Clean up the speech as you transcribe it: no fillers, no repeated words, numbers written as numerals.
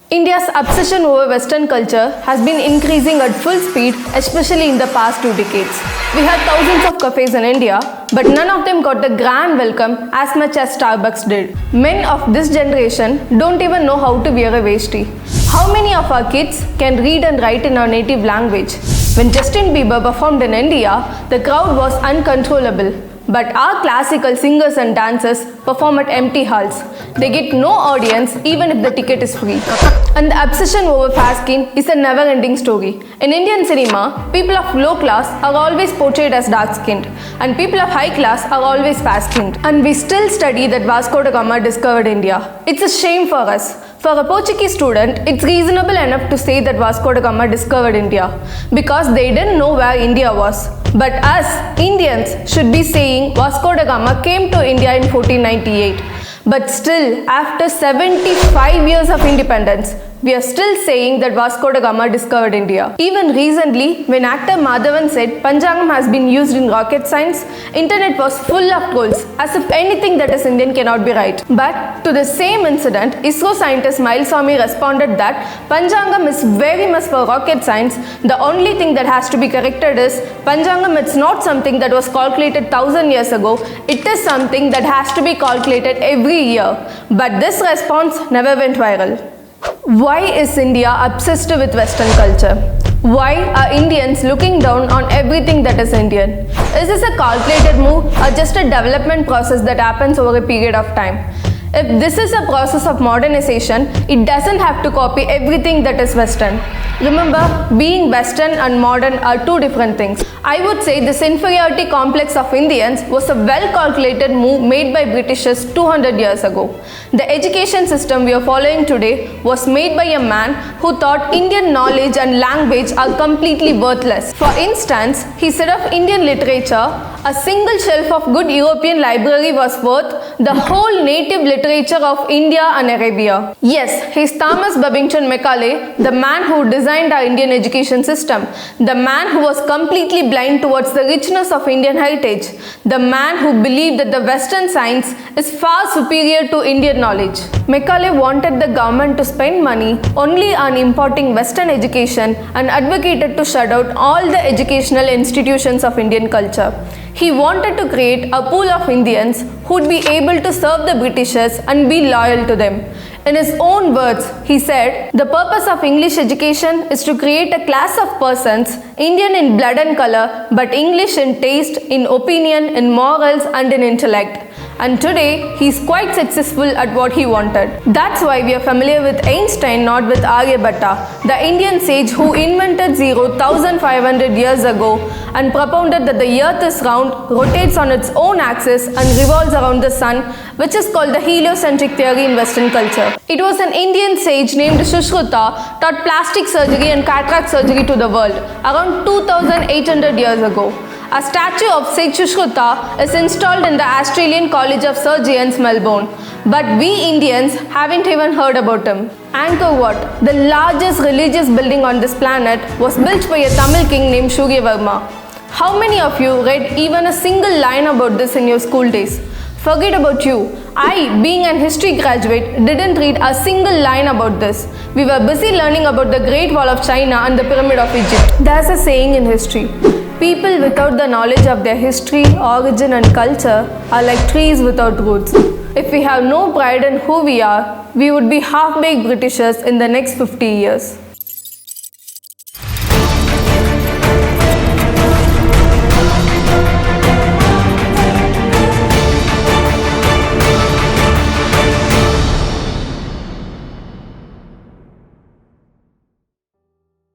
India's obsession over Western culture has been increasing at full speed, especially in the past 2 decades. We had thousands of cafes in India, but none of them got the grand welcome as much as Starbucks did. Men of this generation don't even know how to wear a vesti. How many of our kids can read and write in our native language? When Justin Bieber performed in India, the crowd was uncontrollable. But our classical singers and dancers perform at empty halls. They get no audience even if the ticket is free. And the obsession over fair skin is a never-ending story. In Indian cinema, people of low class are always portrayed as dark-skinned, and people of high class are always fair-skinned. And we still study that Vasco da Gama discovered India. It's a shame for us. For a Portuguese student, it's reasonable enough to say that Vasco da Gama discovered India because they didn't know where India was. But us, Indians, should be saying Vasco da Gama came to India in 1498. But still, after 75 years of independence, we are still saying that Vasco da Gama discovered India. Even recently, when actor Madhavan said Panchangam has been used in rocket science, internet was full of trolls, as if anything that is Indian cannot be right. But to the same incident, ISRO scientist Mileswamy responded that Panchangam is very much for rocket science. The only thing that has to be corrected is Panchangam is not something that was calculated 1000 years ago. It is something that has to be calculated every year. But this response never went viral. Why is India obsessed with Western culture? Why are Indians looking down on everything that is Indian? Is this a calculated move or just a development process that happens over a period of time? If this is a process of modernization, it doesn't have to copy everything that is Western. Remember, being Western and modern are two different things. I would say this inferiority complex of Indians was a well-calculated move made by Britishers 200 years ago. The education system we are following today was made by a man who thought Indian knowledge and language are completely worthless. For instance, he said of Indian literature, a single shelf of good European library was worth the whole native literature of India and Arabia. Yes, he is Thomas Babington Macaulay, the man who designed our Indian education system, the man who was completely blind towards the richness of Indian heritage, the man who believed that the Western science is far superior to Indian knowledge. Macaulay wanted the government to spend money only on importing Western education and advocated to shut out all the educational institutions of Indian culture. He wanted to create a pool of Indians who would be able to serve the Britishers and be loyal to them. In his own words, he said, "The purpose of English education is to create a class of persons, Indian in blood and color, but English in taste, in opinion, in morals and in intellect." And today, he is quite successful at what he wanted. That's why we are familiar with Einstein, not with Aryabhatta, the Indian sage who invented zero 1500 years ago and propounded that the earth is round, rotates on its own axis and revolves around the sun, which is called the heliocentric theory in Western culture. It was an Indian sage named Sushruta taught plastic surgery and cataract surgery to the world around 2800 years ago. A statue of Sage Sushruta is installed in the Australian College of Surgeons, Melbourne. But we Indians haven't even heard about him. Angkor Wat, the largest religious building on this planet, was built by a Tamil king named Suryavarma. How many of you read even a single line about this in your school days? Forget about you. I, being an history graduate, didn't read a single line about this. We were busy learning about the Great Wall of China and the Pyramid of Egypt. There's a saying in history. People without the knowledge of their history, origin and culture are like trees without roots. If we have no pride in who we are, we would be half-baked Britishers in the next 50 years.